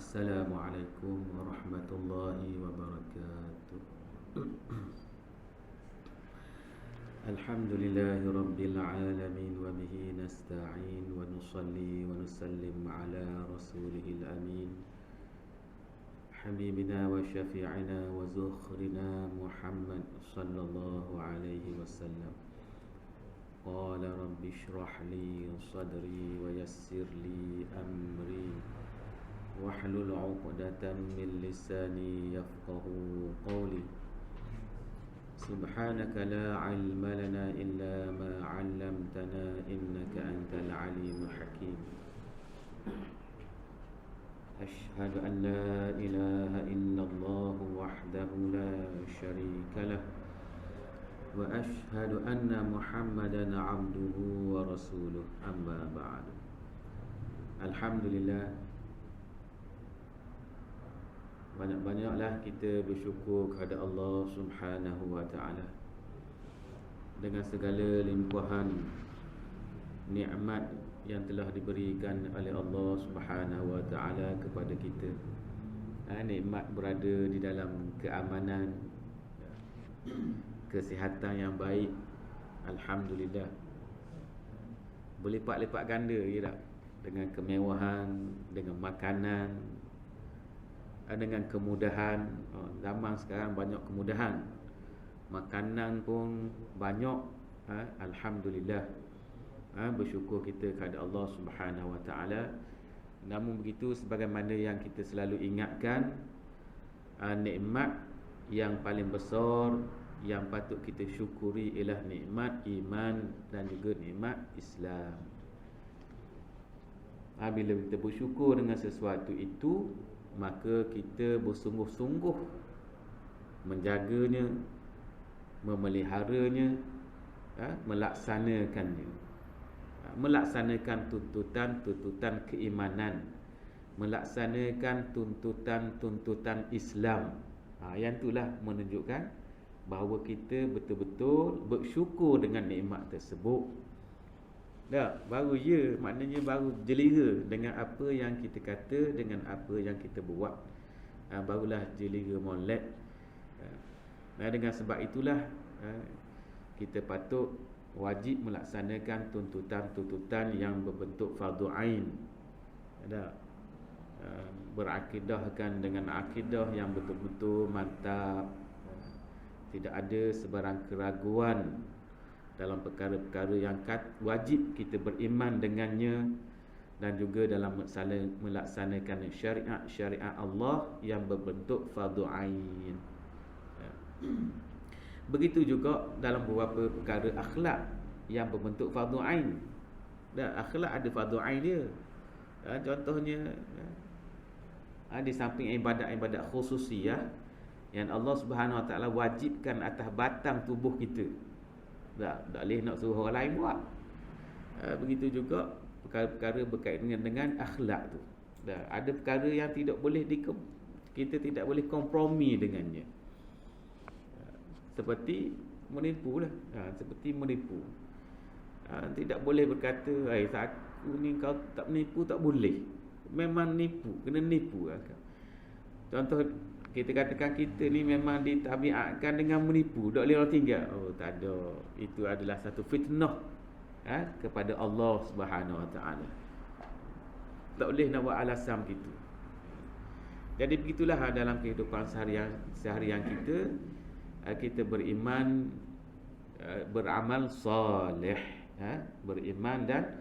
Assalamualaikum warahmatullahi wabarakatuh. Alhamdulillahi rabbil alamin wa bihi nasta'in wa nusalli wa nusallim ala rasulihil amin habibina wa syafi'ina wa zukhrina Muhammad sallallahu alaihi wasallam. Qala rabbi shrah li sadri wa yassir li amri wahlul 'uqdatam min lisani yafqahu qawli. Subhanaka la 'ilma lana illa ma 'allamtana innaka antal 'alimul hakim. Ashhadu an la ilaha illallah wahdahu la syarika lah wa ashhadu anna Muhammadan 'abduhu wa rasuluh, amma ba'du. Alhamdulillah, banyak-banyaklah kita bersyukur kepada Allah Subhanahu wa ta'ala dengan segala limpahan nikmat yang telah diberikan oleh Allah Subhanahu wa ta'ala kepada kita. Nikmat berada di dalam keamanan, kesihatan yang baik. Alhamdulillah, berlipat-lipat ganda je tak? Dengan kemewahan, dengan makanan, dengan kemudahan. Zaman sekarang banyak kemudahan, makanan pun banyak. Alhamdulillah, bersyukur kita kepada Allah Subhanahu wa ta'ala. Namun begitu, sebagaimana yang kita selalu ingatkan, nikmat yang paling besar yang patut kita syukuri ialah nikmat iman dan juga nikmat Islam. Bila kita bersyukur dengan sesuatu itu, maka kita bersungguh-sungguh menjaganya, memeliharanya, melaksanakannya, melaksanakan tuntutan-tuntutan keimanan, melaksanakan tuntutan-tuntutan Islam. Yang itulah menunjukkan bahawa kita betul-betul bersyukur dengan nikmat tersebut. Baru maknanya baru jelira dengan apa yang kita kata, dengan apa yang kita buat, barulah jelira molek. Dengan sebab itulah kita patut wajib melaksanakan tuntutan-tuntutan yang berbentuk fardu ain. Berakidahkan dengan akidah yang betul-betul mantap. Tidak ada sebarang keraguan dalam perkara-perkara yang wajib kita beriman dengannya, dan juga dalam melaksanakan syariat Allah yang berbentuk fardu ain. Begitu juga dalam beberapa perkara akhlak yang berbentuk fardu ain. Akhlak ada fardu ain dia. Contohnya, di samping ibadat-ibadat khususiyah yang Allah Subhanahu wa ta'ala wajibkan atas batang tubuh kita, tak boleh nak suruh orang lain buat. Begitu juga perkara-perkara berkaitan dengan akhlak tu. Ada perkara yang tidak boleh kita tidak boleh kompromi dengannya. Seperti menipu lah. Seperti menipu. Tidak boleh berkata, aku ni kau tak menipu, tak boleh. Memang nipu, kena nipu lah. Contoh, kita katakan kita ni memang ditabiatkan dengan menipu, tak boleh orang tinggal. Tak ada. Itu adalah satu fitnah kepada Allah Subhanahu wa ta'ala. Tak boleh nak buat alasan begitu. Jadi begitulah dalam kehidupan seharian kita. Kita beriman, beramal soleh, beriman dan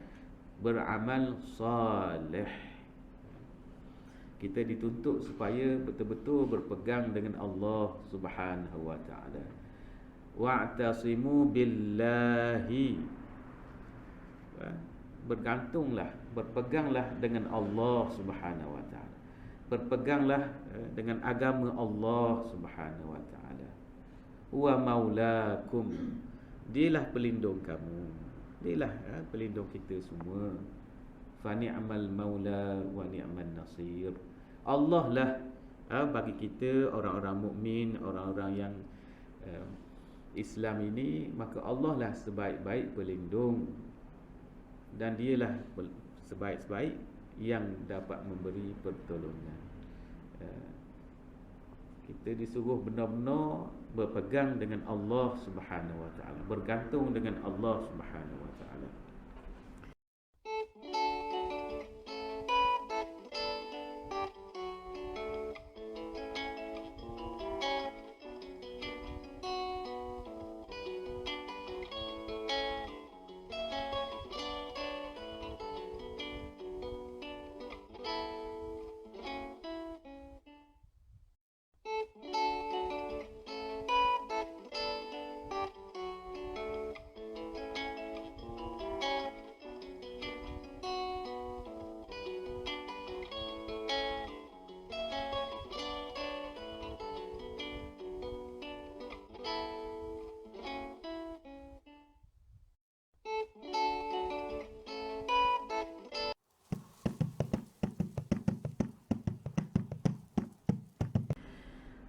beramal soleh. Kita dituntut supaya betul-betul berpegang dengan Allah Subhanahu wa ta'ala. Wa'tasimu billahi, bergantunglah, berpeganglah dengan Allah Subhanahu wa ta'ala. Berpeganglah dengan agama Allah Subhanahu wa ta'ala. Wa maulakum, dialah pelindung kamu, dialah pelindung kita semua. Fa ni'mal maula wa ni'man nasir. Allah lah bagi kita orang-orang mukmin, orang-orang yang Islam ini, maka Allah lah sebaik-baik pelindung, dan dialah sebaik-baik yang dapat memberi pertolongan. Kita disuruh benar-benar berpegang dengan Allah Subhanahu wa taala, bergantung dengan Allah Subhanahu wa taala.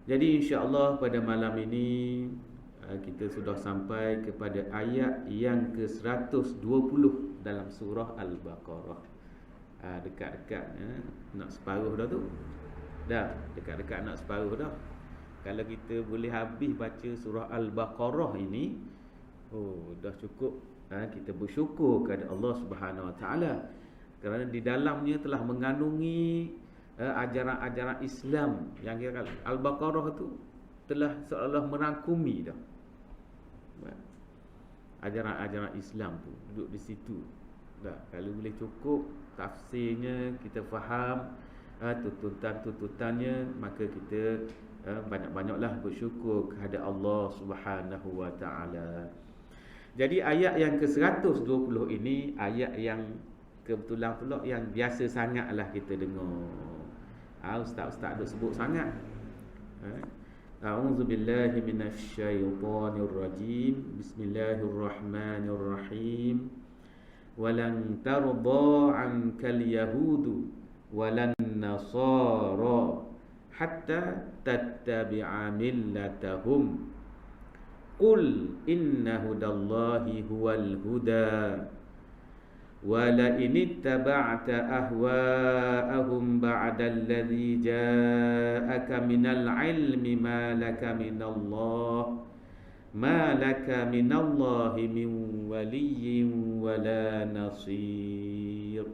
Jadi insya-Allah pada malam ini kita sudah sampai kepada ayat yang ke-120 dalam surah Al-Baqarah. Dekat-dekat nak separuh dah tu. Dah, dekat-dekat nak separuh dah. Kalau kita boleh habis baca surah Al-Baqarah ini, dah cukup. Kita bersyukur kepada Allah Subhanahu Wa Taala kerana di dalamnya telah mengandungi ajaran-ajaran Islam yang kira Al-Baqarah tu telah seolah merangkumi dah ajaran-ajaran Islam tu duduk di situ dah. Kalau boleh cukup tafsirnya kita faham, tuntutan-tuntutannya, maka kita banyak-banyaklah bersyukur kepada Allah Subhanahu Wa Taala. Jadi ayat yang ke-120 ini ayat yang kebetulan pula yang biasa sangatlah kita dengar. Ustaz-ustaz duk sebut sangat. A'udzubillahi minasyaitonirrajim. Bismillahirrahmanirrahim. Walan tarda 'ankal yahudu walan nasara hatta tattabi'a millatahum. Qul inna hudallahi huwal huda. وَلَئِنِ اتَّبَعْتَ أَهْوَاءَهُمْ بَعْدَ الَّذِي جَاءَكَ مِنَ الْعِلْمِ مَا لَكَ مِنَ اللَّهِ مِنْ وَلِيٍّ وَلَا نَصِيرٍ.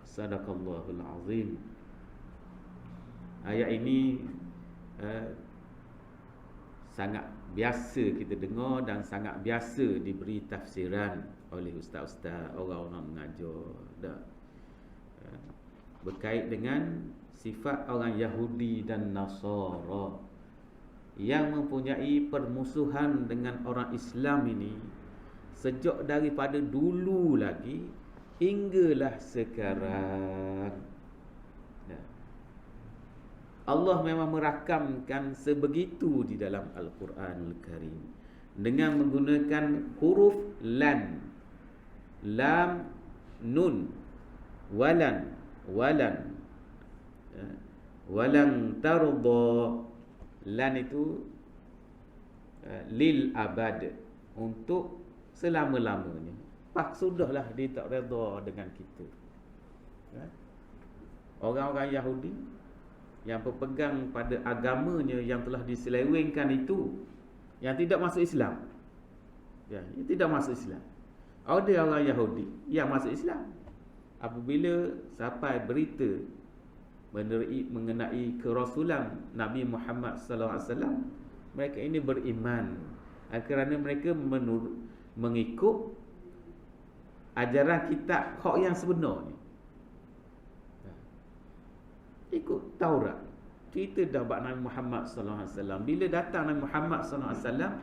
Sadaqallahul azim. Ayat ini sangat biasa kita dengar dan sangat biasa diberi tafsiran oleh ustaz-ustaz, orang-orang mengajar dah. Berkait dengan sifat orang Yahudi dan Nasara yang mempunyai permusuhan dengan orang Islam ini sejak daripada dulu lagi hinggalah sekarang. Allah memang merakamkan sebegitu di dalam Al-Quranul Karim dengan menggunakan huruf lan, lam, nun, walan, walang tarda. Lan itu lil abad, untuk selama-lamanya. Pak sudahlah dia tak redha dengan kita. Orang-orang Yahudi yang berpegang pada agamanya yang telah diselewengkan itu, yang tidak masuk Islam, yang tidak masuk Islam. Ada orang Yahudi yang masuk Islam apabila sampai berita mengenai kerasulan Nabi Muhammad sallallahu alaihi wasallam, mereka ini beriman kerana mereka mengikut ajaran kitab hak yang sebenarnya. Ikut Taurat. Cerita dah bab Nabi Muhammad sallallahu alaihi wasallam. Bila datang Nabi Muhammad sallallahu alaihi wasallam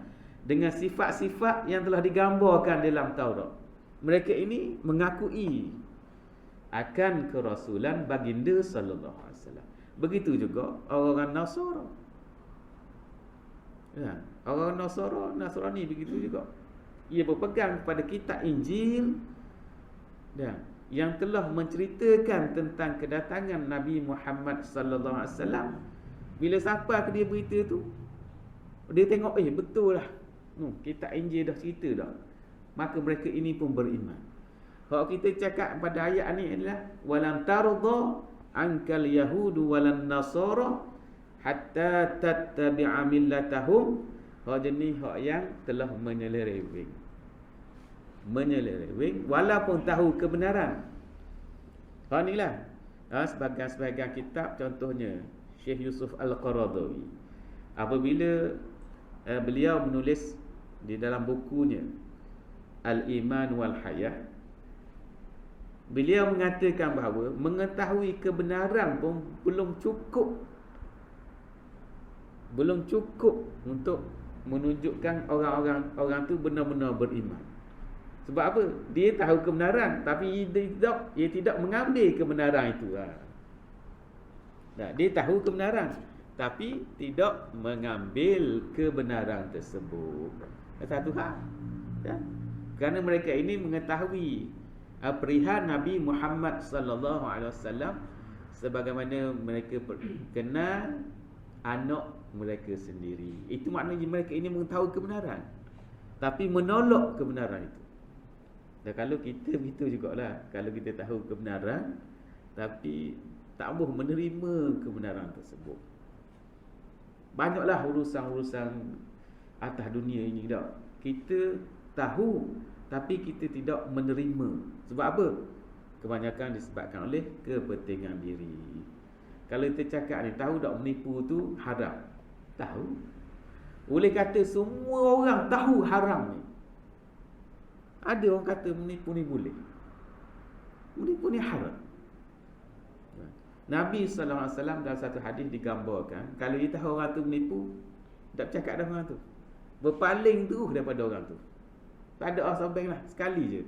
dengan sifat-sifat yang telah digambarkan dalam Taurat, mereka ini mengakui akan kerasulan baginda sallallahu alaihi wasallam. Begitu juga orang Nasara. Orang Nasrani begitu juga. Ia berpegang pada kitab Injil yang telah menceritakan tentang kedatangan Nabi Muhammad sallallahu alaihi wasallam. Bila sampai ke dia berita tu, dia tengok betul lah. Kitab Injil dah cerita dah. Maka mereka ini pun beriman. Kalau kita cakap pada ayat ni adalah walan tarda ankal yahudu walan nasara hatta tattabi'a millatahum. Hak jenis hak yang telah menyeleweng walaupun tahu kebenaran. Hak inilah sebahagian kitab, contohnya Syekh Yusuf Al-Qaradawi, apabila beliau menulis di dalam bukunya Al-Iman wal Hayah, beliau mengatakan bahawa mengetahui kebenaran pun belum cukup untuk menunjukkan orang tu benar-benar beriman. Sebab apa? Dia tahu kebenaran tapi dia tidak mengambil kebenaran itu. Dia tahu kebenaran tapi tidak mengambil kebenaran tersebut. Satu hal. Kerana mereka ini mengetahui perihal Nabi Muhammad sallallahu alaihi wasallam sebagaimana mereka kenal anak mereka sendiri. Itu maknanya mereka ini mengetahui kebenaran tapi menolak kebenaran itu. Dan kalau kita begitu jugalah, kalau kita tahu kebenaran tapi tak mahu menerima kebenaran tersebut. Banyaklah urusan-urusan atas dunia ini dah. Kita tahu tapi kita tidak menerima. Sebab apa? Kebanyakan disebabkan oleh kepentingan diri. Kalau kita cakap ni, tahu tak menipu tu haram? Tahu. Boleh kata semua orang tahu haram ni. Ada orang kata menipu ni boleh. Menipu ni haram. Nabi SAW dalam satu hadis digambarkan, kalau dia tahu orang tu menipu, tak bercakap dengan orang tu, berpaling terus daripada orang tu. Tak ada orang sobek lah, sekali je.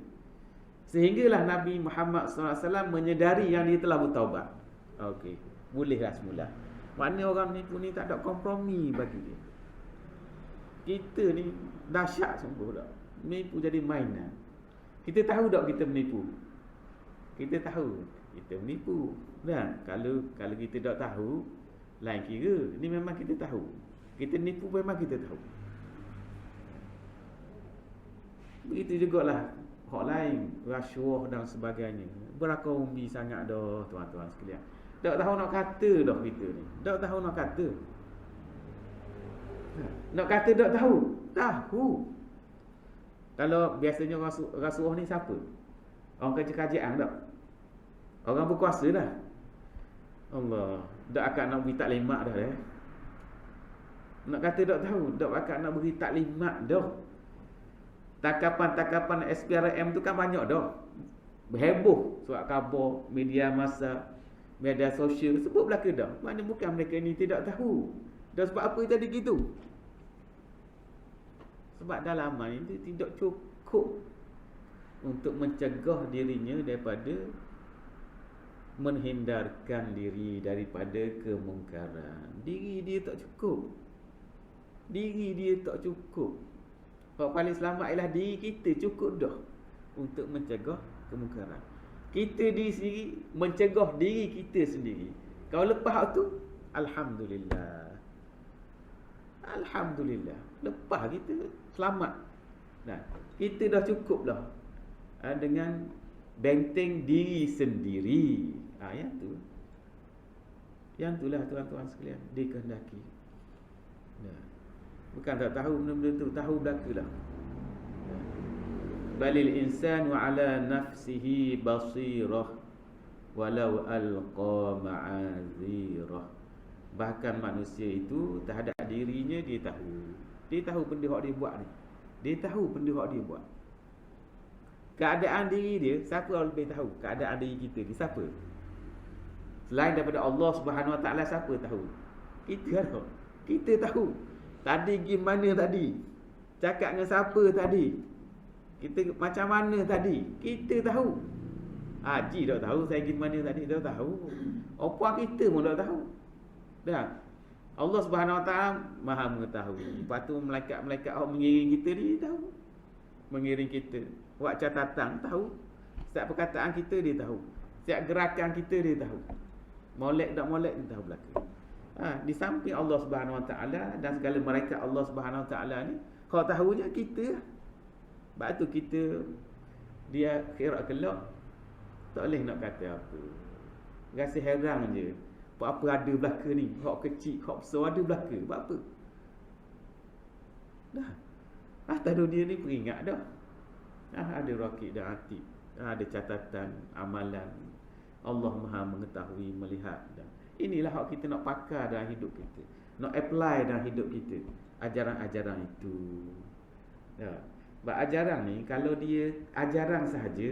Sehinggalah Nabi Muhammad SAW menyedari yang dia telah bertaubat. Okey, bolehlah semula. Maknanya orang menipu ni tak ada kompromi bagi dia. Kita ni dahsyat sungguh tak. Menipu jadi mainan. Kita tahu tak kita menipu? Kita tahu kita menipu. Dan kalau kita tak tahu, lain kira. Ini memang kita tahu. Kita menipu memang kita tahu. Begitu jugalah hak lain, rasuah dan sebagainya. Berakaumi sangat dah tuan-tuan sekalian. Tak tahu nak kata dah kita ni. Tak tahu nak kata. Nak kata tak tahu. Tahu. Kalau biasanya rasuah ni siapa? Orang kerja-kerjaan tak? Orang berkuasa dah. Allah, tak akan nak beri taklimat dah Nak kata tak tahu, tak akan nak beri taklimat dah. Takapan-takapan SPRM tu kan banyak dah. Berheboh surat khabar, media masa, media sosial, sebut belaka dah. Mana bukan mereka ni tidak tahu. Dan sebab apa tadi gitu? Sebab dalaman ini tidak cukup untuk mencegah dirinya daripada menghindarkan diri daripada kemungkaran. Diri dia tak cukup. Hak paling selamat ialah diri kita cukup dah untuk mencegah kemungkaran. Kita diri sendiri mencegah diri kita sendiri. Kalau lepas tu, alhamdulillah. Alhamdulillah. Lepas kita selamat. Nah, kita dah cukup dah dengan benteng diri sendiri. Yang tu. Yang itulah tuan-tuan sekalian dikehendaki. Nah. Bukan tak tahu benda-benda tu, tahu belakalah. Balil insanu ala nafsihi basirah walau alqa ma'azirah. Bahkan manusia itu terhadap dirinya dia tahu. Dia tahu benda yang dia buat ni. Dia tahu benda yang dia buat. Keadaan diri dia, siapa yang lebih tahu? Keadaan diri kita ni siapa? Selain daripada Allah Subhanahu Wa Taala, siapa tahu? Kita ada. Kita tahu. Tadi gimana tadi? Cakap dengan siapa tadi? Kita macam mana tadi? Kita tahu. Haji tak tahu saya gimana tadi, tak tahu. Apa kita pun tak tahu. Dah. Allah Subhanahu Wa Taala Maha mengetahui. Lepas tu malaikat-malaikat yang mengiring kita ni tahu. Mengiring kita. Buat catatan tahu. Setiap perkataan kita dia tahu. Setiap gerakan kita dia tahu. Molek tak molek dia tahu belaka. Di samping Allah Subhanahu Wa Taala dan segala malaikat Allah Subhanahu Wa Taala ni, kau tahunya kita. Sebab tu kita dia akhirat kelak tak boleh nak kata apa. Rasa heran je. Apa ada belaka ni, hak kecil, hak besar ada belaka. Buat apa? Dah. Atas dunia ni peringat dah. Ada rakib dan atid. Ada catatan amalan. Allah Maha mengetahui, melihat. Dan inilah hak kita nak pakar dalam hidup kita. Nak apply dalam hidup kita. Ajaran-ajaran itu. Ya. Sebab ajaran ni, kalau dia ajaran sahaja,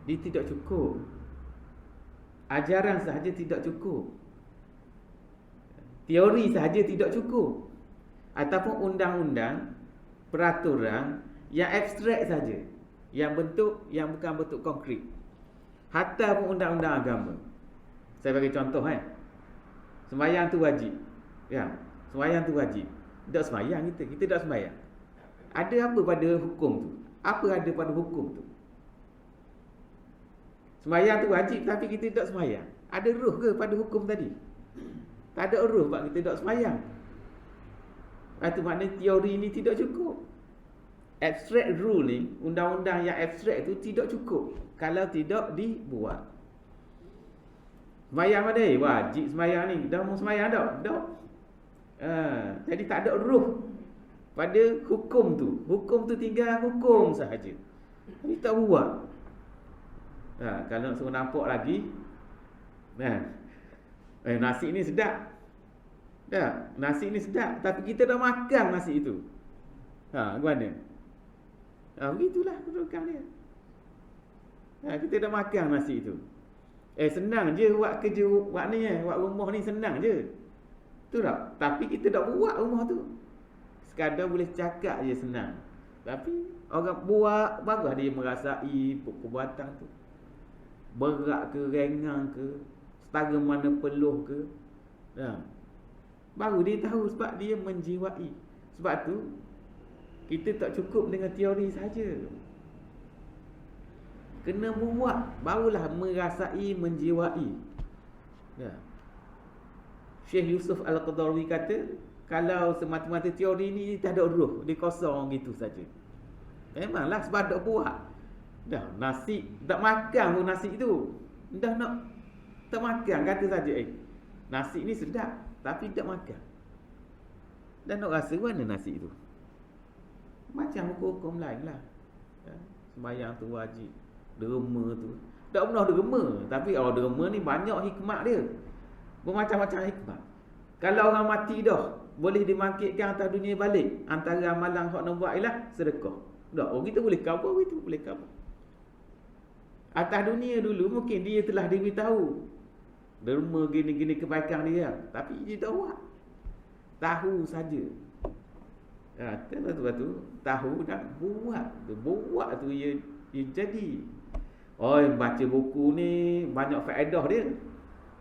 dia tidak cukup. Ajaran sahaja tidak cukup. Teori sahaja tidak cukup. Ataupun undang-undang, peraturan yang abstrak saja, yang bukan bentuk konkret. Hatta pun undang-undang agama. Saya bagi contoh sembahyang tu wajib. Ya, sembahyang tu wajib. Tak sembahyang kita tak sembahyang. Ada apa pada hukum tu? Apa ada pada hukum tu? Sembahyang tu wajib tapi kita tak sembahyang. Ada ruh ke pada hukum tadi? Tak ada ruh sebab kita tak sembahyang. Itu maknanya teori ni tidak cukup. Abstract rule ni, undang-undang yang abstract tu tidak cukup kalau tidak dibuat. Sembahyang mana? Wajib sembahyang ni. Dah mau sembahyang tak? Tak. Jadi tak ada ruh pada hukum tu. Hukum tu tinggal hukum sahaja. Tapi tak buat. Kalau nak suruh nampak lagi, nasi ni sedap. Nasi ni sedap, tapi kita dah makan nasi itu. Gimana? Begitulah kedudukan dia. Kita dah makan nasi itu. Senang je buat kerja, buat ni buat rumah ni senang je. Tu tak? Tapi kita tak buat rumah tu. Sekadar boleh cakap je senang. Tapi orang buat, barulah dia merasai perbuatan tu. Berat ke, ringan ke, setara mana peluh ke. Baru dia tahu sebab dia menjiwai. Sebab tu kita tak cukup dengan teori saja. Kena buat, barulah merasai, menjiwai. Syekh Yusuf Al-Qadhawi kata, kalau semata-mata teori ni tak ada ruh, dia kosong gitu saja. Memanglah sebab tak buat. Dah nasi, tak makan pun nasi tu. Dah nak tak makan, kata saja nasi ni sedap, tapi tak makan. Dan nak rasa mana nasi tu? Macam hukum-hukum lain lah. Sembahyang tu wajib, derma tu tak pernah derma. Tapi derma ni banyak hikmat dia, bermacam-macam hikmat. Kalau orang mati dah, boleh dimangkitkan atas dunia balik. Antara amalan hak nak buat ialah sedekah. Tak, kita boleh cover itu, boleh cover. Atas dunia dulu mungkin dia telah diberitahu derma gini-gini kebaikan dia, tapi dia tak buat. Tahu saja. Tu tahu dan buat. Buat tu ia jadi. Baca buku ni banyak faedah dia.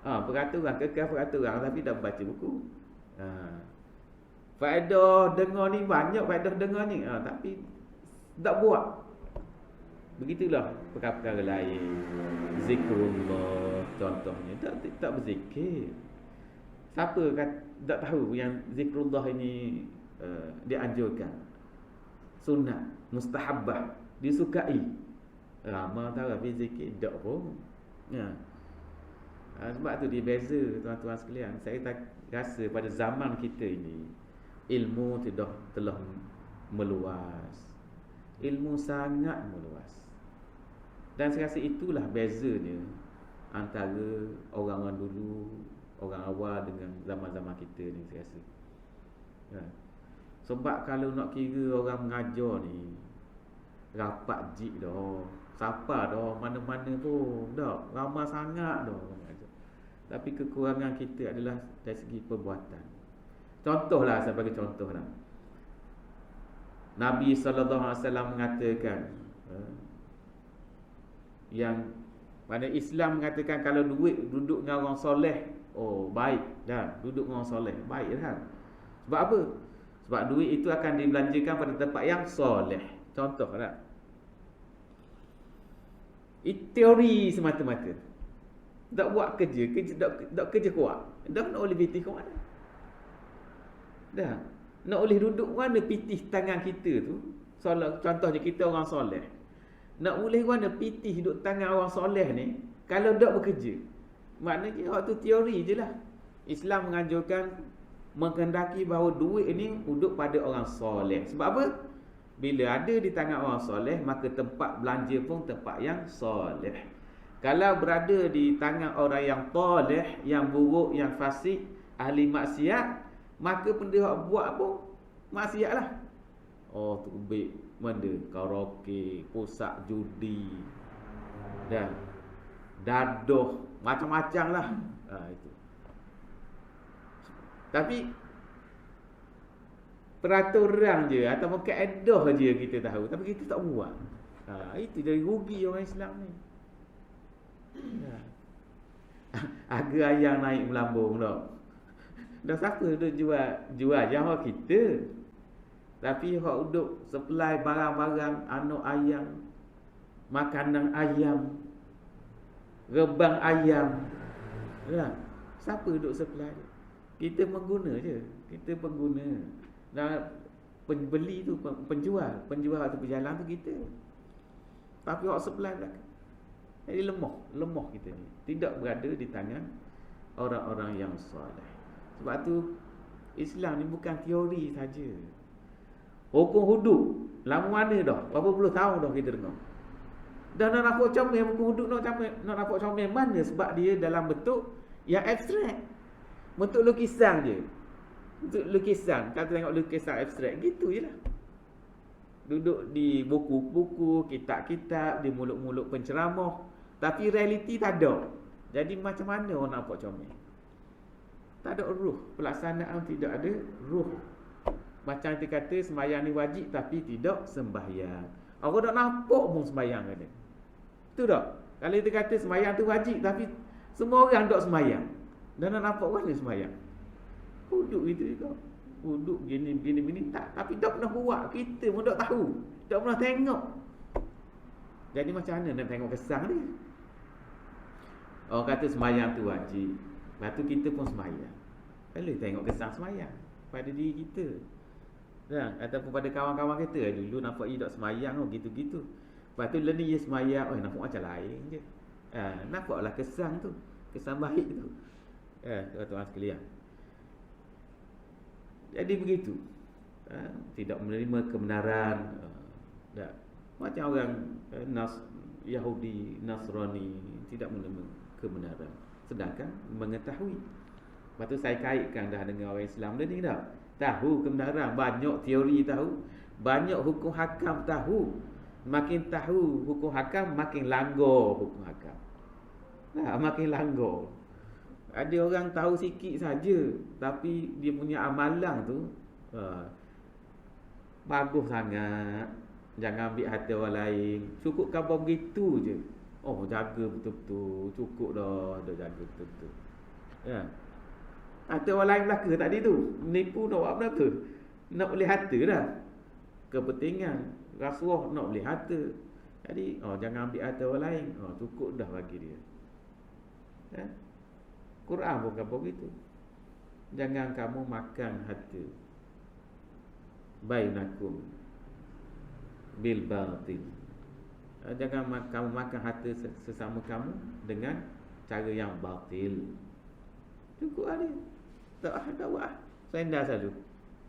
Peraturan, kekal peraturan, tapi tak baca buku. Faedah dengar ni banyak, faedah dengar ni, tapi tak buat. Begitulah perkara-perkara lain. Zikrullah contohnya, tak berzikir. Siapa tak tahu yang zikrullah ini dianjurkan, sunat, mustahabbah, disukai. Ramai tahu tapi zikir tak pun. Sebab tu dia beza, tuan-tuan sekalian. Saya tak rasa pada zaman kita ini ilmu telah meluas. Ilmu sangat meluas. Dan saya rasa itulah bezanya antara orang-orang dulu, orang awal dengan zaman-zaman kita ni, saya rasa. Sebab kalau nak kira orang mengajar ni rapat jik dah, siapa dah, mana-mana pun dah, ramai sangat dah orang mengajar. Tapi kekurangan kita adalah dari segi perbuatan. Contohlah, saya bagi contohlah. Nabi SAW mengatakan, yang mana Islam mengatakan kalau duduk dengan orang soleh, baik dah, duduk dengan orang soleh, baik dah. Sebab apa? Sebab duit itu akan dibelanjakan pada tempat yang soleh. Contohlah, teori semata-mata. Tak buat kerja tak kerja kuat. Dah nak boleh pitih ke mana? Dah nak boleh duduk mana pitih tangan kita tu. Contohnya kita orang soleh, nak boleh mana pitih duduk tangan orang soleh ni, Kalau dok bekerja, maknanya waktu teori je lah. Islam menganjurkan, menghendaki bahawa duit ini duduk pada orang soleh. Sebab apa? Bila ada di tangan orang soleh, maka tempat belanja pun tempat yang soleh. Kalau berada di tangan orang yang toleh, yang buruk, yang fasik, ahli maksiat, maka benda yang buat pun maksiat lah. Oh, terbit benda karaoke, pusat judi, dan dadoh, macam-macam lah. Itu. Tapi peraturan je ataupun kaedah je kita tahu, tapi kita tak buat. Itu jadi rugi orang Islam ni. Harga ayam naik melambung dah. Dah siapa duk jual jawab kita. Tapi hak duk supply barang-barang anak ayam, makanan ayam, rebang ayam. Siapa duk supply? Kita pengguna je. Kita pengguna. Dan pembeli tu penjual atau berjalan tu kita. Tapi hak supply belakang. Jadi lemah kita ni. Tidak berada di tangan orang-orang yang soleh. Sebab tu Islam ni bukan teori saja. Hukum hudud lama mana dah? Berapa puluh tahun dah kita dengar. Dan nak nampak comel hukum hudud nak nampak comel mana? Sebab dia dalam bentuk yang abstrak. Bentuk lukisan je. Bentuk lukisan. Kalau tengok lukisan abstrak, gitu je lah. Duduk di buku-buku, kitab-kitab, di mulut-mulut penceramah, tapi realiti tak ada. Jadi macam mana orang nampak comel? Tak ada ruh. Pelaksanaan tidak ada ruh. Macam kita kata sembahyang ni wajib tapi tidak sembahyang. Orang tak nampak pun sembahyang ada. Betul tak? Kalau kita kata sembahyang tu wajib tapi semua orang tak sembahyang. Dan nak nampak mana sembahyang? Hudud itu juga. Hudud gini tak. Tapi tak pernah buat. Kita pun tak tahu. Tak pernah tengok. Jadi macam mana nak tengok kesan dia? Orang kata sembahyang tu wajib. Lepas tu kita pun sembahyang. Kalau tengok kesan sembahyang pada diri kita. Ataupun pada kawan-kawan kita, dulu nampak dia tak semayang, gitu-gitu. Lepas tu ni dia semayang, nampak macam lain je. Nampaklah kesan tu, kesan baik tu. Tuan-tuan sekalian. Jadi begitu. Tidak menerima kebenaran. Macam orang Yahudi, Nasrani tidak menerima kebenaran. Sedangkan mengetahui. Lepas tu saya kaitkan dah dengan orang Islam ni dah. Tahu kebenaran, banyak teori tahu, banyak hukum hakam tahu. Makin tahu hukum hakam, makin langgar hukum hakam. Makin langgar. Ada orang tahu sikit saja, tapi dia punya amalan tu bagus sangat. Jangan ambil hati orang lain. Cukup khabar begitu je. Jaga betul-betul. Cukup dah jaga betul-betul. Hati orang lain belaka tadi tu. Menipu nak buat belaka. Nak boleh harta dah. Kepentingan. Rasuah nak boleh harta. Jadi jangan ambil harta orang lain. Cukup dah bagi dia. Quran pun kata begitu. Jangan kamu makan harta bainakum bil batil. Jangan kamu makan harta sesama kamu dengan cara yang batil. Cukup ada. Tak buat. Selendar selalu.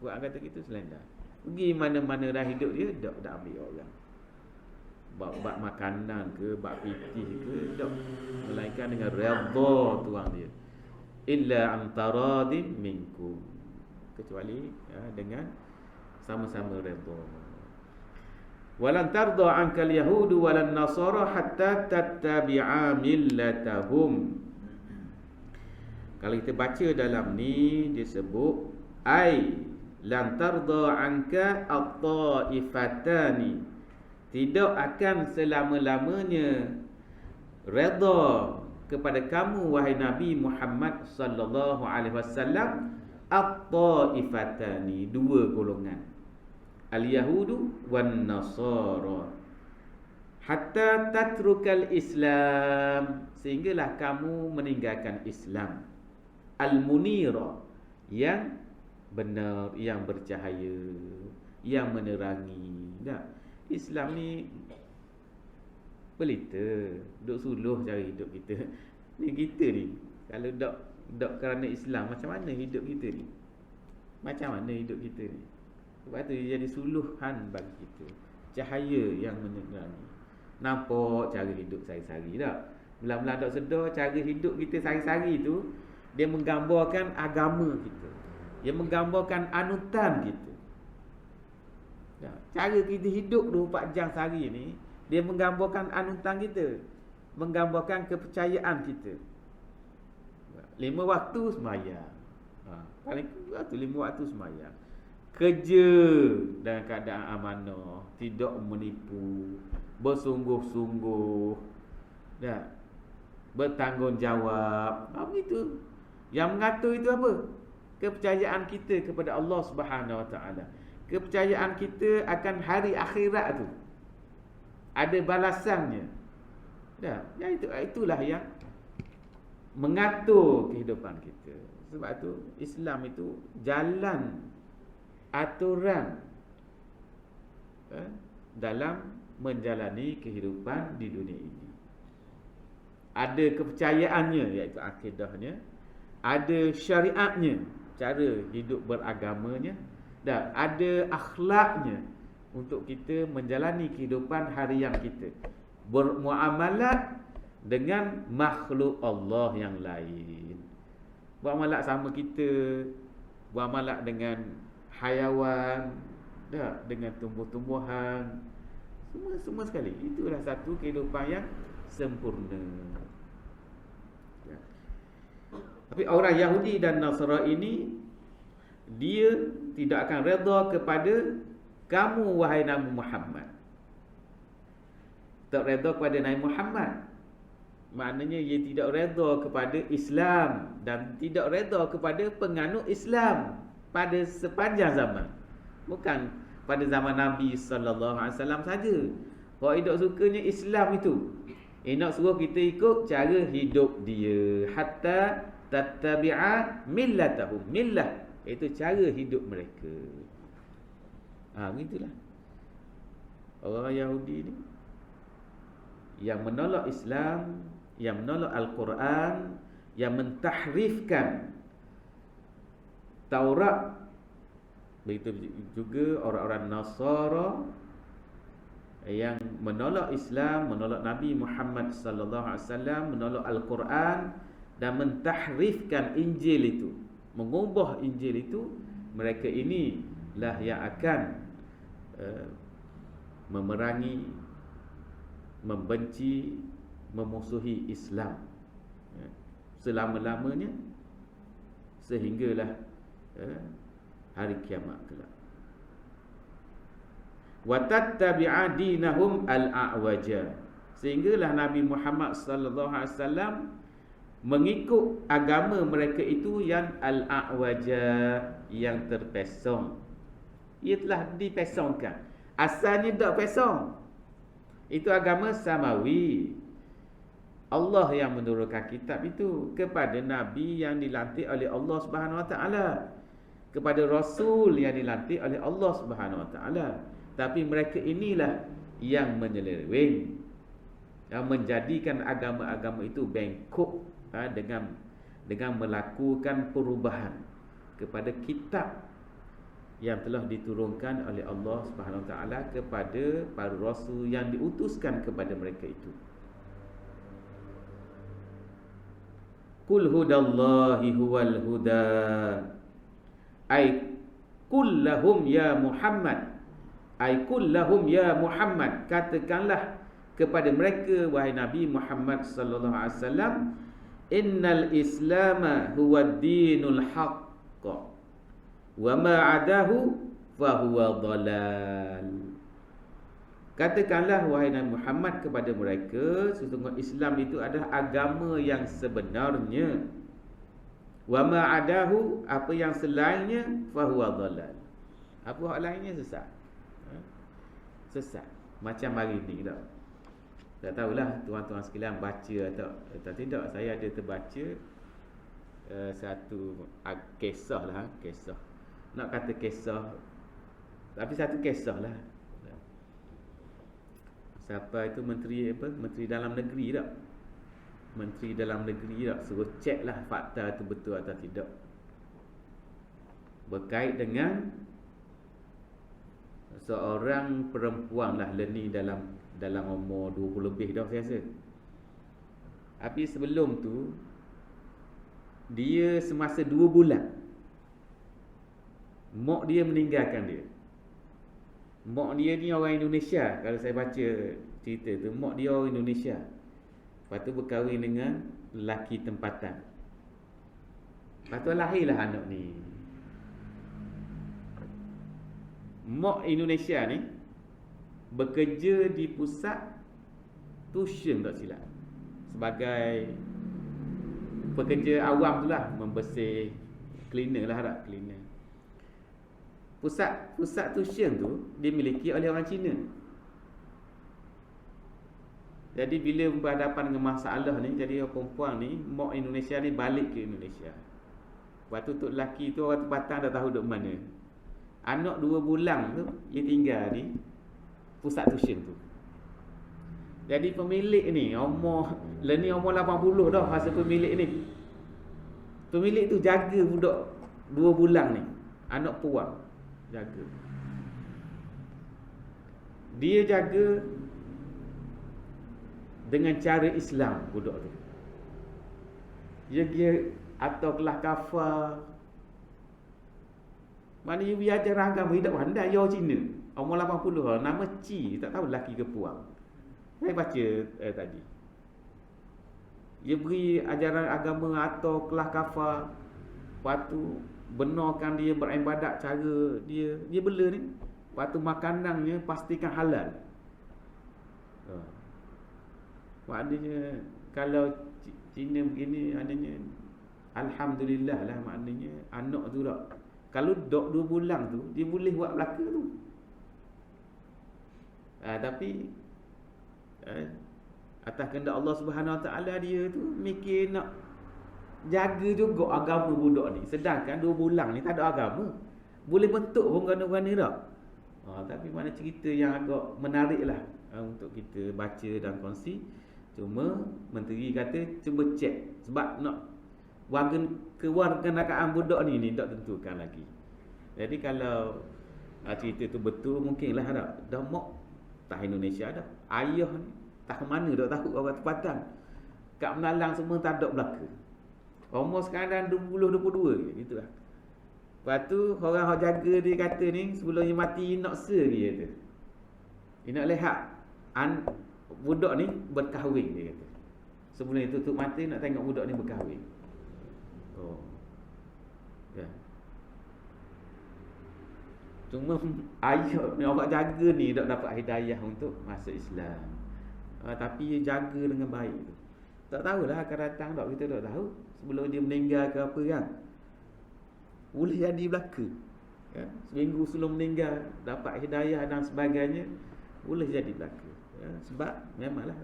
Buat kata gitu selendar. Pergi mana-mana dah hidup dia, tak ambil orang. Bak makanan ke, bak pitih ke, tak. Melainkan dengan redha tuang dia. Illa antaradim minkum. Kecuali dengan sama-sama redha. Walan tarda ankal yahudu walan nasara hatta tattabi'a millatahum. Kalau kita baca dalam ni disebut lan tarda anka at-ta'ifatani. Tidak akan selama-lamanya redha kepada kamu wahai Nabi Muhammad sallallahu alaihi wasallam at-ta'ifatani, dua golongan, al-yahudu wan nasara, hatta tatrukal Islam, sehinggalah kamu meninggalkan Islam, al-munira, yang benar, yang bercahaya, yang menerangi. Islam ni pelita, duk suluh cara hidup kita. Ni kita ni, kalau dok kerana Islam, macam mana hidup kita ni? Macam mana hidup kita ni? Sebab tu dia jadi suluhan bagi kita, cahaya yang menerangi. Nampak cara hidup sehari-hari tak? Mula-mula dok sedar cara hidup kita sehari-hari tu, dia menggambarkan agama kita, dia menggambarkan anutan kita. Cara kita hidup 24 jam sehari ni, dia menggambarkan anutan kita, menggambarkan kepercayaan kita. 5 waktu sembahyang. Paling kurang tu 5 waktu sembahyang. Kerja dalam keadaan amanah, tidak menipu, bersungguh-sungguh, bertanggungjawab. Begitu. Yang mengatur itu apa? Kepercayaan kita kepada Allah Subhanahu Wa Taala. Kepercayaan kita akan hari akhirat tu, ada balasannya. Itulah yang mengatur kehidupan kita. Sebab tu Islam itu jalan aturan dalam menjalani kehidupan di dunia ini. Ada kepercayaannya, iaitu akidahnya, ada syariatnya, cara hidup beragamanya, dan ada akhlaknya untuk kita menjalani kehidupan harian kita, bermuamalat dengan makhluk Allah yang lain. Bermuamalat sama kita, bermuamalat dengan hayawan, dengan tumbuh-tumbuhan, semua sekali. Itulah satu kehidupan yang sempurna. Tapi orang Yahudi dan Nasrani ini, dia tidak akan redha kepada kamu, wahai Nabi Muhammad. Tak redha kepada Nabi Muhammad, maknanya dia tidak redha kepada Islam dan tidak redha kepada penganut Islam pada sepanjang zaman. Bukan pada zaman Nabi SAW saja. Orang hidup sukanya Islam itu. Nak suruh kita ikut cara hidup dia, hatta tattabi'a millatahum. Millah itu cara hidup mereka. Begitulah orang Yahudi ni, yang menolak Islam, yang menolak Al-Quran, yang mentahrifkan Taurat. Begitu juga orang-orang Nasara yang menolak Islam, menolak Nabi Muhammad sallallahu alaihi wasallam, menolak Al-Quran dan mentahrifkan Injil itu, mengubah Injil itu. Mereka inilah yang akan memerangi, membenci, memusuhi Islam selama-lamanya, sehinggalah hari kiamat kelak. Wa tattabi'a dinahum al-a'waja, sehinggalah Nabi Muhammad sallallahu alaihi wasallam mengikut agama mereka itu yang al-a'waja, yang terpesong. Ia telah dipesongkan. Asalnya tak pesong. Itu agama samawi. Allah yang menurunkan kitab itu kepada Nabi yang dilantik oleh Allah Subhanahu Wa Taala, kepada Rasul yang dilantik oleh Allah Subhanahu Wa Taala. Tapi mereka inilah yang menyeleweng, yang menjadikan agama-agama itu bengkok, dengan melakukan perubahan kepada kitab yang telah diturunkan oleh Allah Subhanahu Wa Taala kepada para rasul yang diutuskan kepada mereka itu. Qul hudallahi huwal huda, ay kullahum ya Muhammad, ay kullahum ya Muhammad, katakanlah kepada mereka, wahai Nabi Muhammad sallallahu alaihi wasallam, innal islama huwa dinul haqq wa ma adahu fa huwa dhalal. Katakanlah wahai Nabi Muhammad kepada mereka, sesungguhnya Islam itu adalah agama yang sebenarnya. Wa ma adahu, apa yang selainnya, fa huwa dhalal, apa hak lainnya sesat. Sesat macam hari ni tak. Tak tahulah tuan-tuan sekalian baca atau tidak. Saya ada terbaca satu kisah lah, kisah. Nak kata kisah, tapi satu kisah lah. Siapa itu menteri apa? Menteri dalam negeri tak? Menteri dalam negeri tak? Suruh cek lah fakta itu betul atau tidak. Berkait dengan seorang perempuan lah ni dalam umur 20 lebih dah saya rasa. Tapi sebelum tu dia semasa 2 bulan mak dia meninggalkan dia. Mak dia ni orang Indonesia. Kalau saya baca cerita tu, mak dia orang Indonesia. Lepas tu berkahwin dengan lelaki tempatan. Lepas tu lahirlah anak ni. Mak Indonesia ni bekerja di pusat tuition tak silap, sebagai pekerja awam tu lah, membersih, cleaner lah tak, cleaner. Pusat tuition tu dimiliki oleh orang Cina. Jadi bila berhadapan dengan masalah ni, jadi orang perempuan ni, mak Indonesia ni balik ke Indonesia. Lepas tu tok lelaki tu orang tempatan dah tahu duk mana. Anak 2 bulan tu dia tinggal di pusat tuition tu. Jadi pemilik ni umur 80 dah masa pemilik ni. Pemilik tu jaga budak 2 bulan ni, anak puang, jaga. Dia jaga dengan cara Islam budak tu. Dia atau kelas kafar. Mana you ajar agama hidup pandai yo Cina. Umur 80 nama Ci, tak tahu lelaki ke puang. Saya baca tadi. Dia beri ajaran agama atau kelas kafar. Lepas tu benarkan dia beribadat cara dia bela ni. Lepas tu makanannya pastikan halal. Maknanya kalau Cina begini, maknanya alhamdulillah lah, maknanya anak tu tak. Kalau dok 2 bulan tu dia boleh buat belaka tu. Tapi atas kehendak Allah Subhanahu Wa Taala dia tu mikir nak jaga juga agama budak ni. Sedangkan 2 bulan ni tak ada agama. Boleh bentuk pun gana-gana tak. Tapi mana cerita yang agak menarik lah untuk kita baca dan kongsi. Cuma menteri kata cuba cek, sebab nak kewarganegaraan budak ni tak tentukan lagi. Jadi kalau cerita tu betul, mungkinlah dah mak tak Indonesia dah. Ayah ni tak ke mana dah tahu orang tempatan. Kat Melalang semua tak ada belaka. Umur sekarang 20-22 gitu lah. Lepas tu orang jaga dia kata ni sebelum dia mati nak dia kata. Dia nak lihat budak ni berkahwin dia kata. Sebelum dia tutup mata nak tengok budak ni berkahwin. Ya. Cuma ayat ni orang jaga ni tak dapat hidayah untuk masuk Islam. Tapi dia jaga dengan baik tu. Tak tahulah akan datang tak, kita tak tahu. Sebelum dia meninggal ke apa kan. Boleh jadi belaka. Ya. Seminggu sebelum meninggal dapat hidayah dan sebagainya, boleh jadi belaka. Ya. Sebab memanglah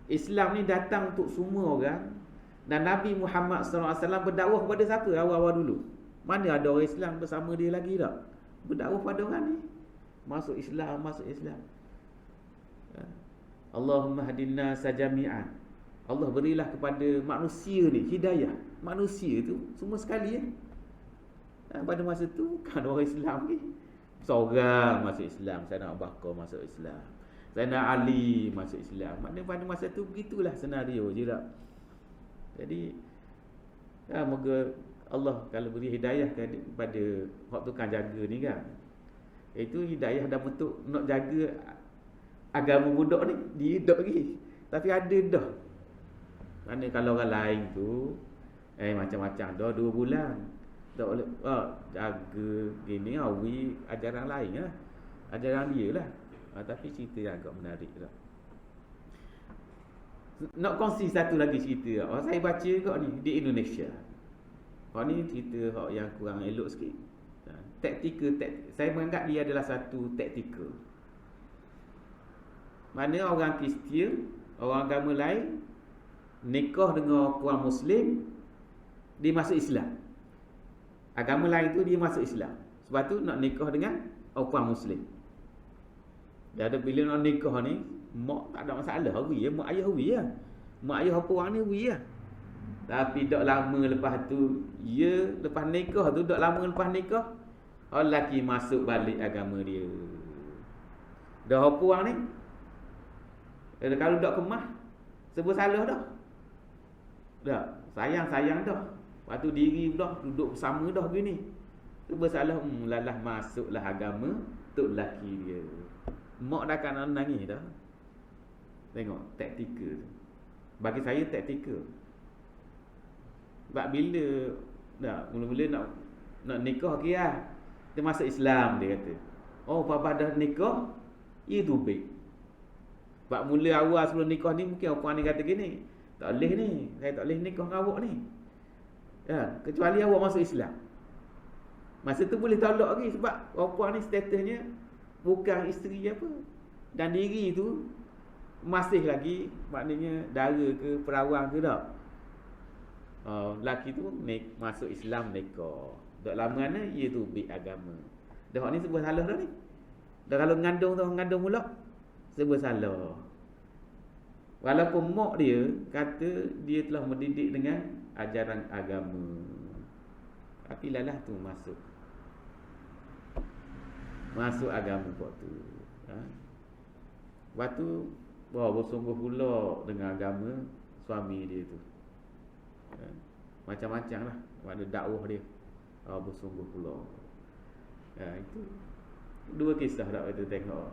Islam ni datang untuk semua orang. Dan Nabi Muhammad SAW berdakwah kepada siapa awal-awal dulu? Mana ada orang Islam bersama dia lagi tak? Berdakwah pada orang ni. Masuk Islam. Ya. Allahumma hadinna sajami'an. Allah berilah kepada manusia ni hidayah. Manusia tu semua sekali ya. Pada masa tu kan orang Islam ni seorang masuk Islam, Sayyidina Abu Bakar masuk Islam, Sayyidina Ali masuk Islam. Maknanya pada masa tu begitulah senario je tak. Jadi moga Allah kalau beri hidayah kepada hak tukang jaga ni kan. Itu hidayah dah bentuk nak jaga agama budak ni, dia tak lagi. Tapi ada dah. Mana kalau orang lain tu macam-macam dah 2 bulan. Tak boleh jaga gini awi ajaran lain lah. Ajaran dia lah. Tapi cerita yang agak menarik tak. Nak kongsi satu lagi cerita. Saya baca kat ni di Indonesia. Ni cerita yang kurang elok sikit. Saya menganggap dia adalah satu taktikal. Mana orang Kristian, orang agama lain nikah dengan orang Muslim, dia masuk Islam. Agama lain tu dia masuk Islam. Sebab tu nak nikah dengan orang Muslim. Dia ada bila nak nikah ni, mak tak ada masalah hawi ya, mak ayah hawi ya. Mak ayah apa orang ni hawi ya. Tapi dak lama lepas tu, lepas nikah tu dak lama lepas nikah, orang lelaki masuk balik agama dia. Dah apa orang ni? Kalau dak kemah, sebab salah dah. Dah, sayang dah. Lepas tu diri pula duduk bersama dah gini. Sebab salah, lalah masuklah agama tok lelaki dia. Mak dah kan nangis dah. Tengok taktikal tu. Bagi saya taktikal. Sebab bila mula-mula nak nikah dia masuk Islam, dia kata. Oh, papa dah nikah, itu baik. Sebab mula awal sebelum nikah ni mungkin orang ni kata gini, tak boleh ni, saya tak boleh nikah dengan awak ni. Ya, kecuali awak masuk Islam. Masa tu boleh tolak lagi sebab perempuan ni statusnya bukan isteri apa. Dan diri tu masih lagi, maknanya dara ke perawan ke tak. Lelaki tu masuk Islam nikah. Dak lama mana ia tu bik agama. Dah ni sebut salah dah ni. Dah kalau ngandung pula sebut salah. Walaupun mak dia kata dia telah mendidik dengan ajaran agama. Tapi lalah tu masuk agama waktu tu. Waktu bersungguh pula dengan agama suami dia tu. Macam-macam lah pada dakwah dia. Bersungguh pula. Itu dua kisah tak kita tengok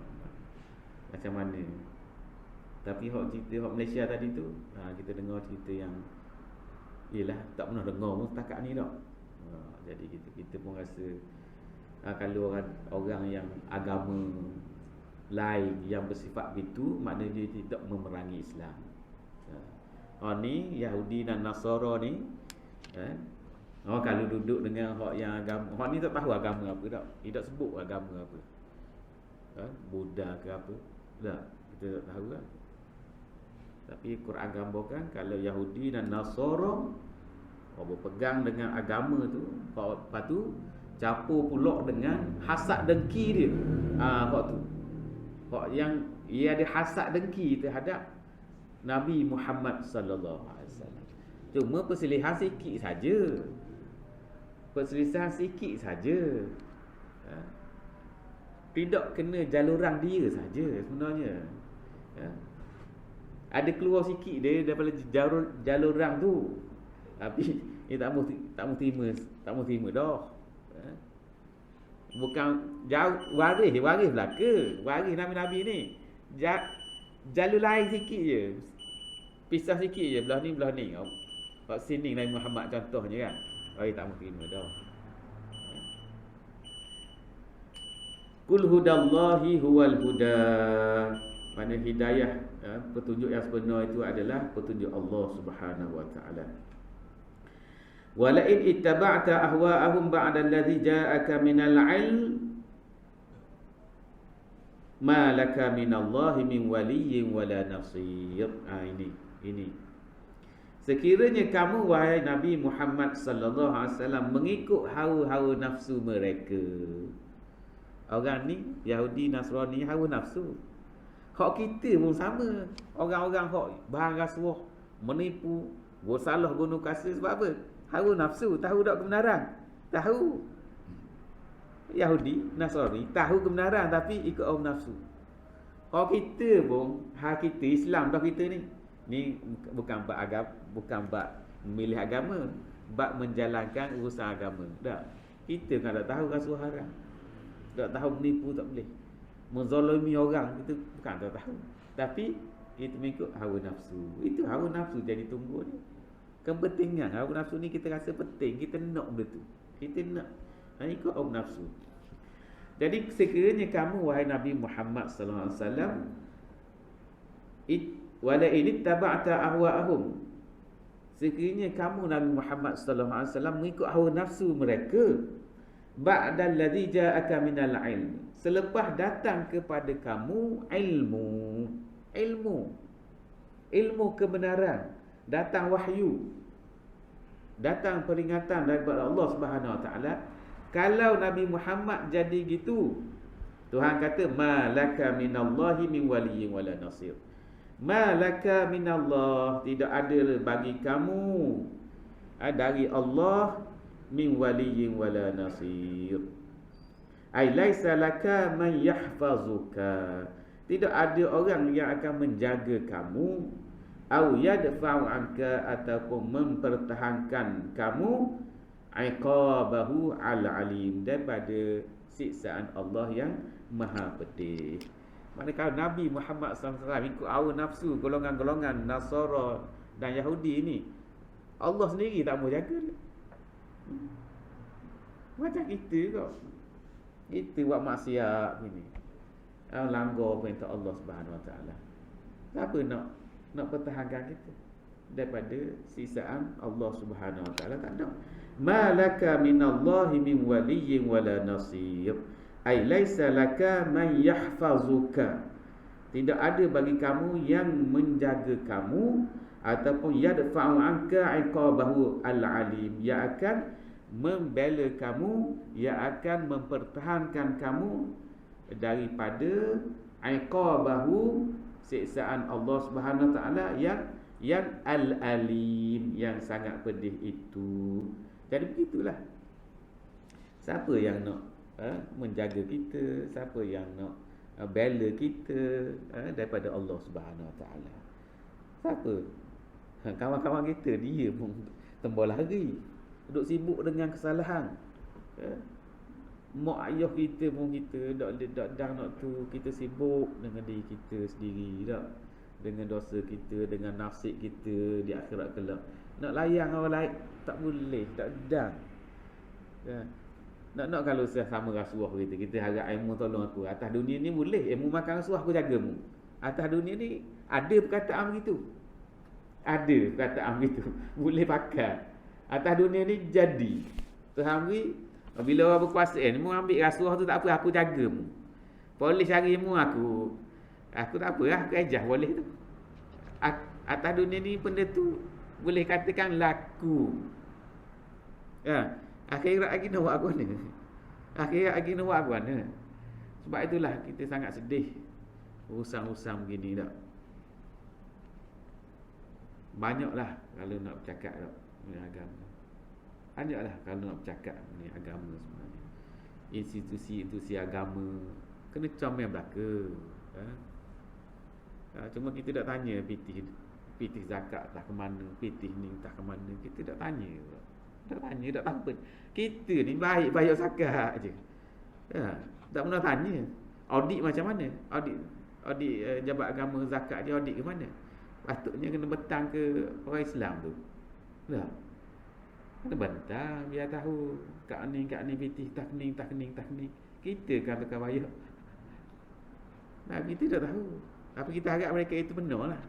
macam mana. Tapi cerita Malaysia tadi tu, kita dengar cerita yang yelah tak pernah dengar pun setakat ni tak. Jadi kita pun rasa kalau orang yang agama lain yang bersifat begitu, maknanya dia tidak memerangi Islam. Ni Yahudi dan Nasara ni, kalau duduk dengan hak yang agama, hak ni tak tahu agama apa tak. Dia tak sebut agama apa. Buddha ke apa. Tak, kita tak tahu kan. Tapi Quran gambarkan kalau Yahudi dan Nasara berpegang dengan agama tu, lepas tu campur pula dengan hasad dengki dia. Hak tu. Hak yang ia ada hasad dengki terhadap Nabi Muhammad sallallahu alaihi wasallam. Cuma perselisihan sikit saja. Perselisihan sikit saja. Tidak kena jaluran dia saja sebenarnya. Ada keluar sikit dia daripada jaluran tu. Tapi dia tak mau terima dah. Bukan jauh waris belaka. Waris nabi-nabi ni. Jalur lain sikit je. Pisah sikit je belah ni. Kat sini Nabi Muhammad contohnya kan. Dia tak mau terima dah. Qul hudallahi huwal huda. Mana hidayah, petunjuk yang sebenar itu adalah petunjuk Allah Subhanahu wa taala. Wala in ittaba'ta ahwa'ahum ba'da alladhi ja'aka minal 'ilm ma laka minallahi min waliyyin wala nasir. Ini. Sekiranya kamu wahai Nabi Muhammad sallallahu alaihi wasallam mengikut hawa-hawa nafsu mereka. Orang ni Yahudi Nasrani hawa nafsu. Hak kita pun sama. Orang-orang hak bahan rasuah, menipu, buat salah guna kuasa sebab apa? Hawa nafsu, tahu tak kebenaran? Tahu. Yahudi, Nasrani tahu kebenaran tapi ikut hawa nafsu. Kalau kita pun, kita Islam dah kita ni. Ni bukan bab agama, bukan bab memilih agama, bab menjalankan urusan agama. Tak. Kita kan tak tahu rasuah haram. Tak tahu menipu tak boleh. Menzalimi orang kita bukan tak tahu. Tapi itu mengikut hawa nafsu. Itu hawa nafsu jadi tunggu ni. Kepentingan hawa nafsu ni kita rasa penting, kita nak benda tu. Kita nak ikut hawa nafsu. Jadi sekiranya kamu wahai Nabi Muhammad sallallahu alaihi wasallam wala in taba'ta ahwa'ahum, sekiranya kamu Nabi Muhammad sallallahu alaihi wasallam mengikut hawa nafsu mereka, ba'dal ladzi ja'aka minal 'ilm, selepas datang kepada kamu ilmu kebenaran, datang wahyu, datang peringatan daripada Allah Subhanahu wa taala. Kalau Nabi Muhammad jadi gitu, Tuhan kata malaka minallahi min waliyyin wala nasir. Malaka minallah, tidak ada bagi kamu dari Allah min waliyyin wala nasir. Ai laisa laka man yahfazuka, tidak ada orang yang akan menjaga kamu, au yadfa'u anka, ataupun mempertahankan kamu, iqabahu al-alim, daripada siksaan Allah yang maha pedih. Maknanya kalau Nabi Muhammad SAW ikut hawa nafsu golongan-golongan Nasara dan Yahudi ni, Allah sendiri tak mau jaga dia. Macam kita kau, kita buat maksiat ni, langgar perintah Allah Subhanahu Wa Taala. Siapa nak pertahankan kita daripada siksaan Allah Subhanahu Wa Taala? Tak ada. Malaka minallahi min waliyyin wala nasir. Ai laisa laka man yahfazuka, tidak ada bagi kamu yang menjaga kamu, ataupun yadfa'u anka iqabahu al-alim, yang akan membela kamu, yang akan mempertahankan kamu daripada iqabahu, siksaan Allah Subhanahu Wa Taala yang al-alim, yang sangat pedih itu. Jadi begitulah. Siapa yang nak menjaga kita, siapa yang nak bela kita daripada Allah Subhanahu Wa Taala? Siapa? Kawan-kawan kita, dia pun tembak lari, duduk sibuk dengan kesalahan. Mak ayah kita pun kita dak nak tu, kita sibuk dengan diri kita sendiri dak, dengan dosa kita, dengan nasib kita di akhirat kelak. Nak layan orang lain tak boleh, tak dan. Nak kalau sama rasuah kita harap ilmu tolong aku. Atas dunia ni boleh ilmu makan rasuah, aku jagamu. Atas dunia ni ada perkataan begitu. Ada perkataan begitu. Boleh pakai. Atas dunia ni jadi. Tuhan beri, bila orang berkuasa mu ambil rasuah tu tak apa, aku jagamu. Boleh cari ilmu aku tak apa lah, aku ejah boleh tu. Atas dunia ni benda tu boleh katakan laku. Akhirat lagi nak buat apa ni? Akhirat lagi nak buat apa ni? Sebab itulah kita sangat sedih urusan-urusan begini tak. Banyaklah kalau nak bercakap tak mengenai agama. Banyaklah kalau nak bercakap mengenai agama sebenarnya. Institusi-institusi agama kena comel belaka. Cuma kita tak tanya pitih zakat tak ke mana, pitih ni tak ke mana. Kita tak tanya. Tak tanya, tak tahu. Kita ni baik-baik zakat je. Tak pernah tanya. Audit macam mana? Audit Jabat Agama zakat dia audit ke mana? Patutnya kena betang ke orang Islam tu. Tak. Kena bentang biar tahu kat ni pitih tak kening. Kita kan tukar bayar. Nah, kita dah tahu. Apa kita harap mereka itu benar lah.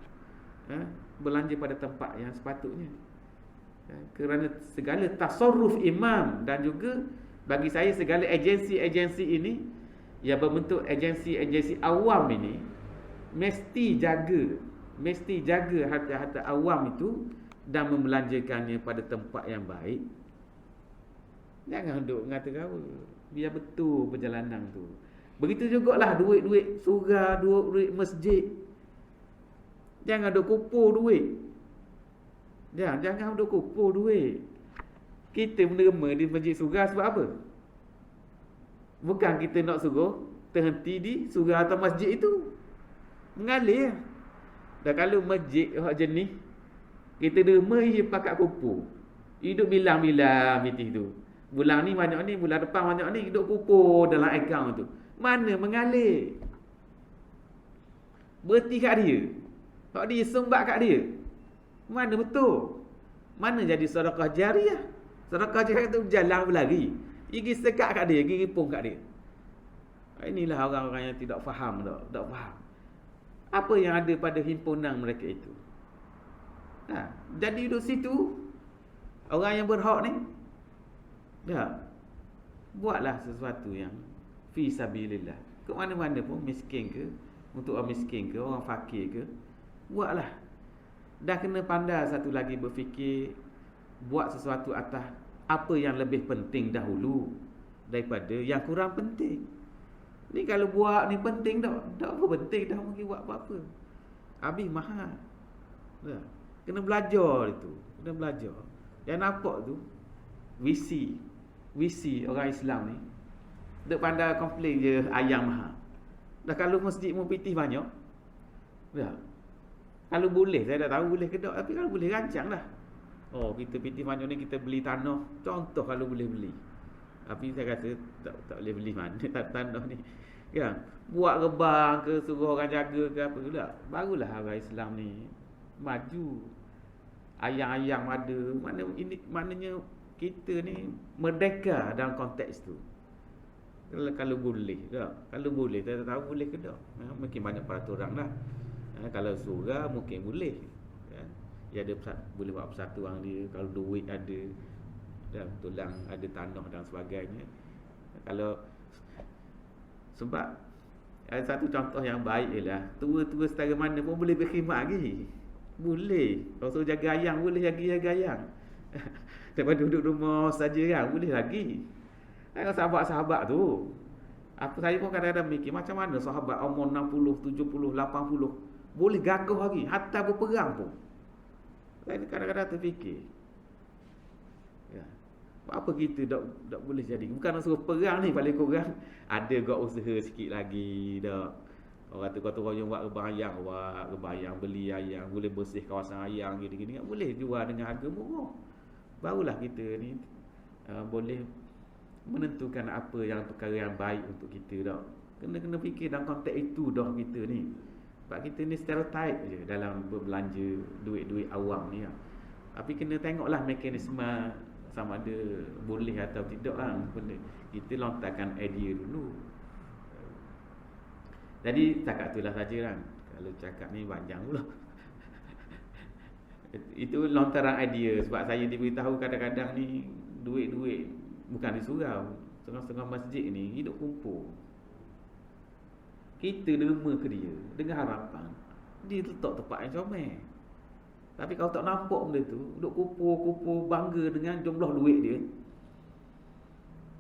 Belanja pada tempat yang sepatutnya. Kerana segala tasarruf imam dan juga bagi saya segala agensi-agensi ini yang berbentuk agensi-agensi awam ini mesti jaga harta-harta awam itu dan membelanjakannya pada tempat yang baik. Jangan duduk mengatakan biar betul perjalanan tu. Begitu jugalah duit-duit surau, duit masjid. Jangan duk kupur duit. Jangan duk kupur duit. Kita menerima di masjid surau sebab apa? Bukan kita nak suruh terhenti di surau atau masjid itu. Mengalir. Dan kalau masjid hak jenis, kita derma ia pakat kupur. Hidup bilang-bilang mitih tu. Bulan ni banyak ni, bulan depan banyak ni, hidup kupur dalam akaun tu. Mana mengalir? Berhenti kat dia. Hak dia sumbat kat dia. Mana betul? Mana jadi sedekah jariah? Sedekah jariah tu jalan berlari. Gigi sekat kat dia, gigi pung kat dia. Inilah orang-orang yang tidak faham tak faham. Apa yang ada pada himpunan mereka itu? Jadi duduk situ orang yang berhak ni buatlah sesuatu yang fi sabilillah. Ke mana-mana pun, miskin ke, untuk orang miskin ke, orang fakir ke, buatlah. Dah kena pandai satu lagi berfikir, buat sesuatu atas apa yang lebih penting dahulu daripada yang kurang penting. Ni kalau buat ni penting tak? Tak apa penting dah mungkin buat apa-apa. Habis mahal. Dah. Kena belajar itu. Kena belajar. Yang nampak tu VC orang Islam ni duk pandai komplain je ayam mahal. Dah kalau masjid mau pitih banyak. Dah. Kalau boleh, saya dah tahu boleh ke tak, tapi kalau boleh rancang lah. Oh, kita pitih banyak ni kita beli tanah. Contoh kalau boleh beli. Tapi saya kata tak boleh beli mana tanah ni. Kan? Buat rebang ke, suruh orang jaga ke apa pula. Barulah orang Islam ni maju. Ayang-ayang ada. Maknanya kita ni merdeka dalam konteks tu. Kalau boleh tak? Kalau boleh, saya tak tahu boleh ke tak. Mungkin banyak peraturan lah. Kalau surah mungkin boleh. Dia ada boleh buat persatuan dia. Kalau duit ada, dan tulang ada tanah dan sebagainya. Kalau sebab ada satu contoh yang baik ialah tua-tua setara mana pun boleh berkhidmat lagi. Boleh. Kalau suruh jaga ayam boleh jaga ayam. Daripada duduk rumah saja kan boleh lagi. Kalau sahabat-sahabat tu, apa saya pun kadang-kadang mikir macam mana sahabat umur 60, 70, 80 boleh gagah lagi hatta berperang pun. Saya kadang-kadang terfikir, ya, apa kita tak boleh jadi. Bukan nak suruh perang ni, paling kurang ada gak usaha sikit lagi dak. Orang kata orang buat rebang ayam, beli ayam, boleh bersih kawasan ayam gini-gini, boleh jual dengan harga murah. Barulah kita ni boleh menentukan apa yang perkara yang baik untuk kita dak. Kena fikir dalam konteks itu dah kita ni. Sebab kita ni stereotype je dalam berbelanja duit-duit awam ni. Tapi kena tengoklah mekanisme sama ada boleh atau tidak lah. Kita lontarkan idea dulu. Jadi cakap itulah saja kan. Kalau cakap ni panjang pula. Itu lontaran idea. Sebab saya diberitahu kadang-kadang ni duit-duit bukan di surau. Setengah-setengah masjid ni hidup kumpul. Kita derma ke dia dengan harapan dia letak tempat yang comel. Tapi kalau tak nampak benda tu, duk kumpul-kumpul bangga dengan jumlah duit dia.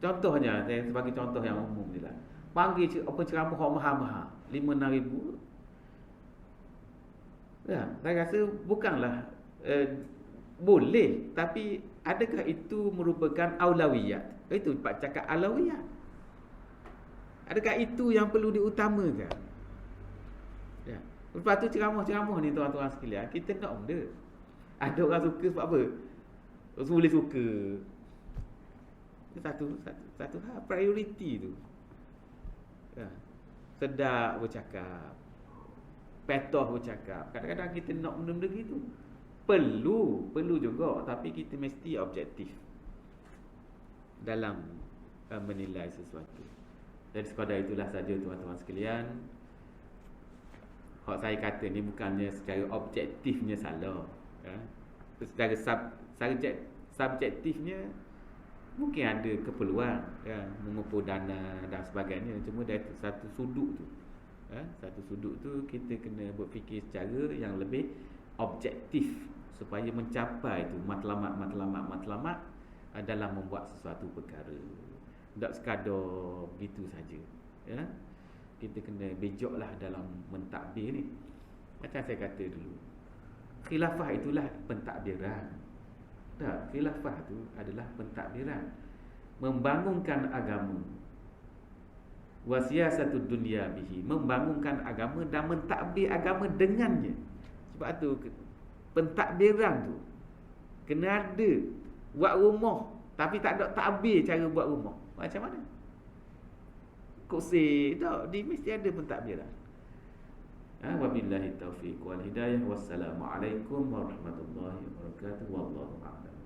Contohnya, saya sebagai contoh yang umum je lah. Panggil apa ceramah mahal-mahal 5-6 ribu. Ya, saya rasa bukanlah boleh, tapi adakah itu merupakan aulawiyat? Itu Pak cakap aulawiyat. Adakah itu yang perlu diutamakan? Ya. Lepas tu ceramah-ceramah ni tuan-tuan sekalian, kita nak benda. Ada orang suka sebab apa? Boleh suka. Satu hal, priority tu. Ya. Sedap bercakap. Petoh bercakap. Kadang-kadang kita nak benda-benda gitu. Perlu juga, tapi kita mesti objektif dalam menilai sesuatu. Dan sekadar itulah saja tuan-tuan sekalian. Hak saya kata ni bukannya secara objektifnya salah, ya. Secara subjektifnya mungkin ada keperluan, ya, mengumpul dana dan sebagainya. Cuma dari satu sudut tu, ya, satu sudut tu kita kena berfikir secara yang lebih objektif supaya mencapai tu matlamat dalam membuat sesuatu perkara. Tak sekadar begitu saja, ya. Kita kena bejoklah dalam mentadbir ni. Macam saya kata dulu, khilafah itulah pentadbiran. Tak, khilafah tu adalah pentadbiran, membangunkan agama. Wasiyasatud dunya bihi, membangunkan agama dan mentadbir agama dengannya. Sebab tu pentadbiran tu kena ada. Buat rumah tapi tak ada takbir cara buat rumah. Macam mana? Kursi tak, dia mesti ada pentadbiran. Wabillahi taufiq wal hidayah. Wassalamualaikum warahmatullahi wabarakatuh. Wallahu a'lam.